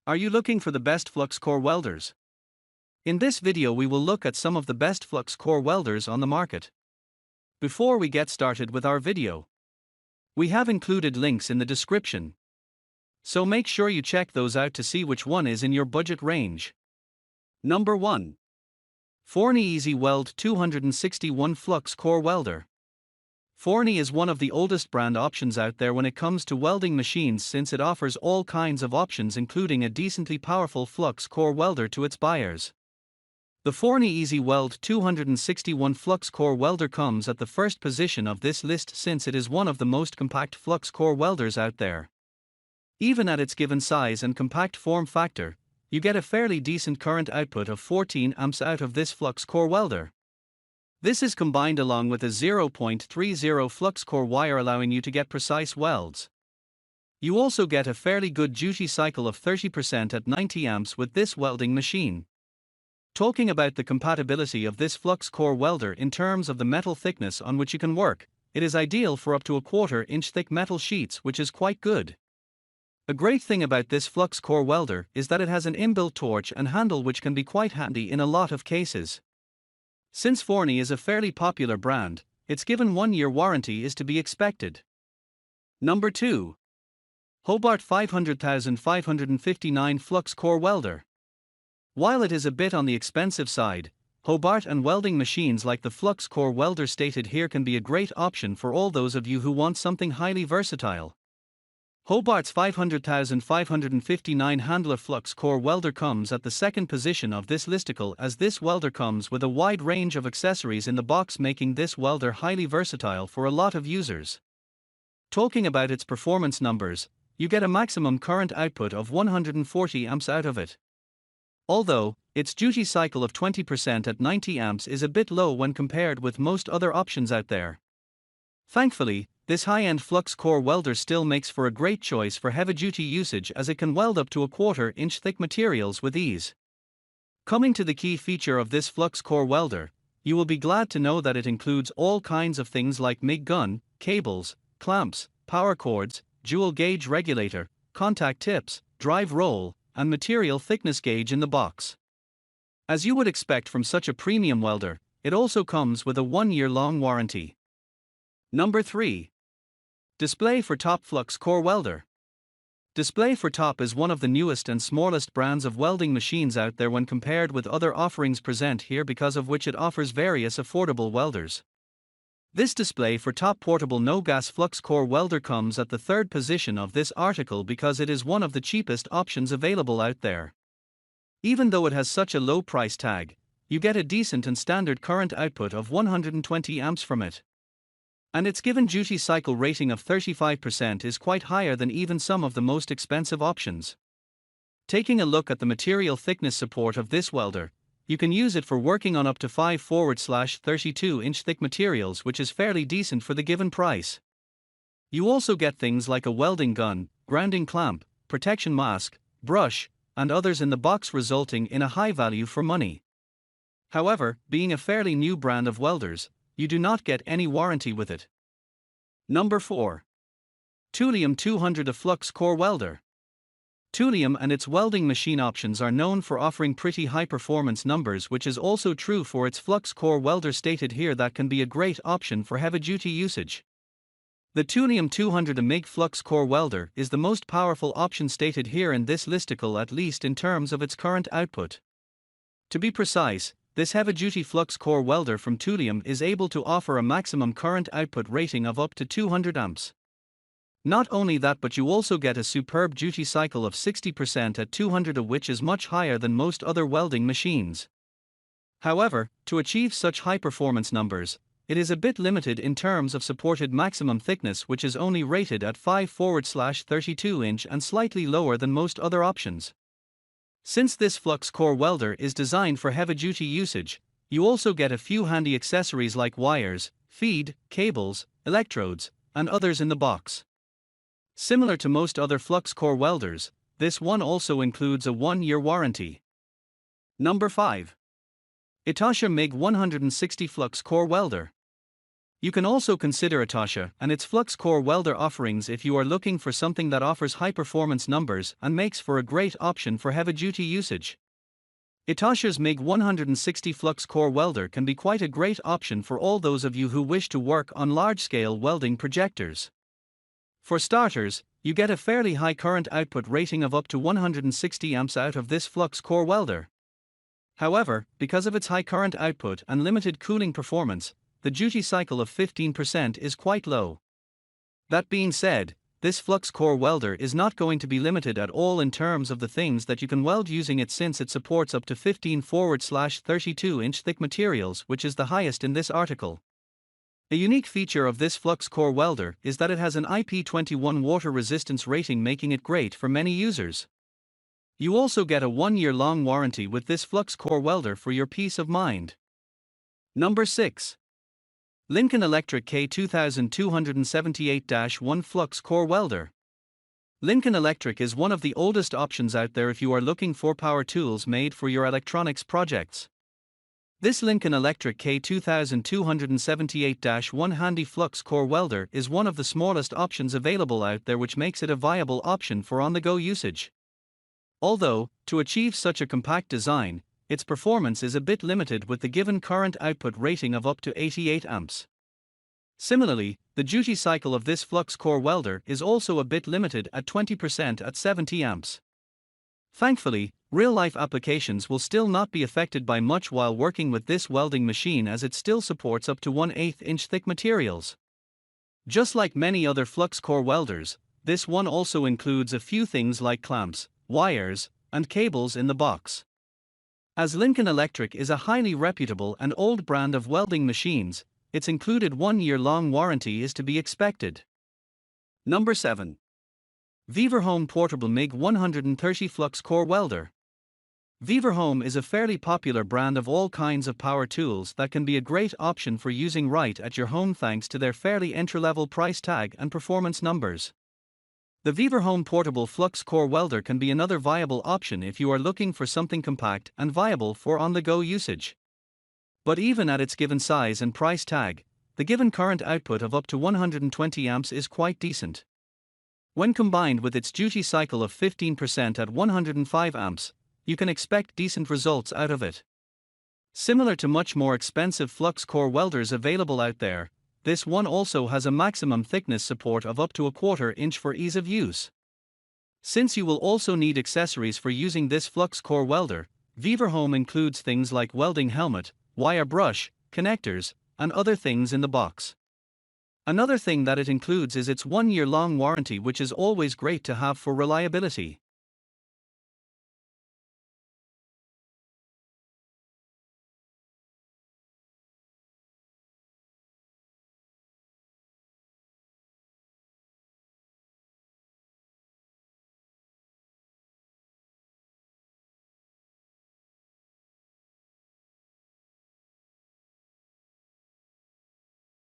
Are you looking for the best flux core welders? In this video we will look at some of the best flux core welders on the market. Before we get started with our video, we have included links in the description, so make sure you check those out to see which one is in your budget range. Number 1. Forney Easy Weld 261 Flux Core Welder. Forney is one of the oldest brand options out there when it comes to welding machines, since it offers all kinds of options including a decently powerful flux core welder to its buyers. The Forney Easy Weld 261 Flux Core Welder comes at the first position of this list since it is one of the most compact flux core welders out there. Even at its given size and compact form factor, you get a fairly decent current output of 14 amps out of this flux core welder. This is combined along with a 0.30 flux core wire, allowing you to get precise welds. You also get a fairly good duty cycle of 30% at 90 amps with this welding machine. Talking about the compatibility of this flux core welder in terms of the metal thickness on which you can work, it is ideal for up to a 1/4 inch thick metal sheets, which is quite good. A great thing about this flux core welder is that it has an inbuilt torch and handle, which can be quite handy in a lot of cases. Since Forney is a fairly popular brand, its given 1-year warranty is to be expected. Number 2. Hobart 500,559 Flux Core Welder. While it is a bit on the expensive side, Hobart and welding machines like the Flux Core Welder stated here can be a great option for all those of you who want something highly versatile. Hobart's 500,559 handler flux core welder comes at the second position of this listicle, as this welder comes with a wide range of accessories in the box, making this welder highly versatile for a lot of users. Talking about its performance numbers, you get a maximum current output of 140 amps out of it. Although, its duty cycle of 20% at 90 amps is a bit low when compared with most other options out there. Thankfully, this high-end flux core welder still makes for a great choice for heavy-duty usage, as it can weld up to a 1/4 inch thick materials with ease. Coming to the key feature of this flux core welder, you will be glad to know that it includes all kinds of things like MIG gun, cables, clamps, power cords, dual gauge regulator, contact tips, drive roll, and material thickness gauge in the box. As you would expect from such a premium welder, it also comes with a 1-year long warranty. Number 3. Display for Top Flux Core Welder. Display for Top is one of the newest and smallest brands of welding machines out there when compared with other offerings present here, because of which it offers various affordable welders. This Display for Top portable no-gas flux core welder comes at the third position of this article because it is one of the cheapest options available out there. Even though it has such a low price tag, you get a decent and standard current output of 120 amps from it. And its given duty cycle rating of 35% is quite higher than even some of the most expensive options. Taking a look at the material thickness support of this welder, you can use it for working on up to 5/32 inch thick materials, which is fairly decent for the given price. You also get things like a welding gun, grounding clamp, protection mask, brush, and others in the box, resulting in a high value for money. However, being a fairly new brand of welders, you do not get any warranty with it. Number 4. TOOLIOM 200 Flux Core Welder. TOOLIOM and its welding machine options are known for offering pretty high performance numbers, which is also true for its flux core welder stated here that can be a great option for heavy duty usage. The TOOLIOM 200 MIG Flux Core Welder is the most powerful option stated here in this listicle, at least in terms of its current output. To be precise, this heavy-duty flux core welder from TOOLIOM is able to offer a maximum current output rating of up to 200 amps. Not only that, but you also get a superb duty cycle of 60% at 200, which is much higher than most other welding machines. However, to achieve such high performance numbers, it is a bit limited in terms of supported maximum thickness, which is only rated at 5/32 inch and slightly lower than most other options. Since this flux core welder is designed for heavy-duty usage, you also get a few handy accessories like wires, feed, cables, electrodes, and others in the box. Similar to most other flux core welders, this one also includes a 1-year warranty. Number 5. ETOSHA MIG 160 Flux Core Welder. You can also consider ETOSHA and its Flux core welder offerings if you are looking for something that offers high performance numbers and makes for a great option for heavy duty usage. ETOSHA's MiG 160 Flux core welder can be quite a great option for all those of you who wish to work on large scale welding projectors. For starters, you get a fairly high current output rating of up to 160 amps out of this Flux core welder. However, because of its high current output and limited cooling performance, the duty cycle of 15% is quite low. That being said, this Flux core welder is not going to be limited at all in terms of the things that you can weld using it, since it supports up to 15/32-inch thick materials, which is the highest in this article. A unique feature of this Flux core welder is that it has an IP21 water resistance rating, making it great for many users. You also get a 1-year-long warranty with this Flux core welder for your peace of mind. Number 6. Lincoln Electric K2278-1 Flux core welder. Lincoln Electric is one of the oldest options out there if you are looking for power tools made for your electronics projects. This Lincoln Electric K2278-1 handy Flux core welder is one of the smallest options available out there, which makes it a viable option for on-the-go usage. Although, to achieve such a compact design, its performance is a bit limited with the given current output rating of up to 88 amps. Similarly, the duty cycle of this Flux core welder is also a bit limited at 20% at 70 amps. Thankfully, real-life applications will still not be affected by much while working with this welding machine, as it still supports up to 1/8 inch thick materials. Just like many other Flux core welders, this one also includes a few things like clamps, wires, and cables in the box. As Lincoln Electric is a highly reputable and old brand of welding machines, its included 1-year-long warranty is to be expected. Number 7. VIVOHOME Portabl MiG 130 Flux core welder. VIVOHOME is a fairly popular brand of all kinds of power tools that can be a great option for using right at your home thanks to their fairly entry-level price tag and performance numbers. The VIVOHOME Portabl Flux core welder can be another viable option if you are looking for something compact and viable for on-the-go usage. But even at its given size and price tag, the given current output of up to 120 amps is quite decent. When combined with its duty cycle of 15% at 105 amps, you can expect decent results out of it. Similar to much more expensive Flux core welders available out there, this one also has a maximum thickness support of up to 1/4 inch for ease of use. Since you will also need accessories for using this Flux core welder, VIVOHOME includes things like welding helmet, wire brush, connectors, and other things in the box. Another thing that it includes is its 1-year-long warranty, which is always great to have for reliability.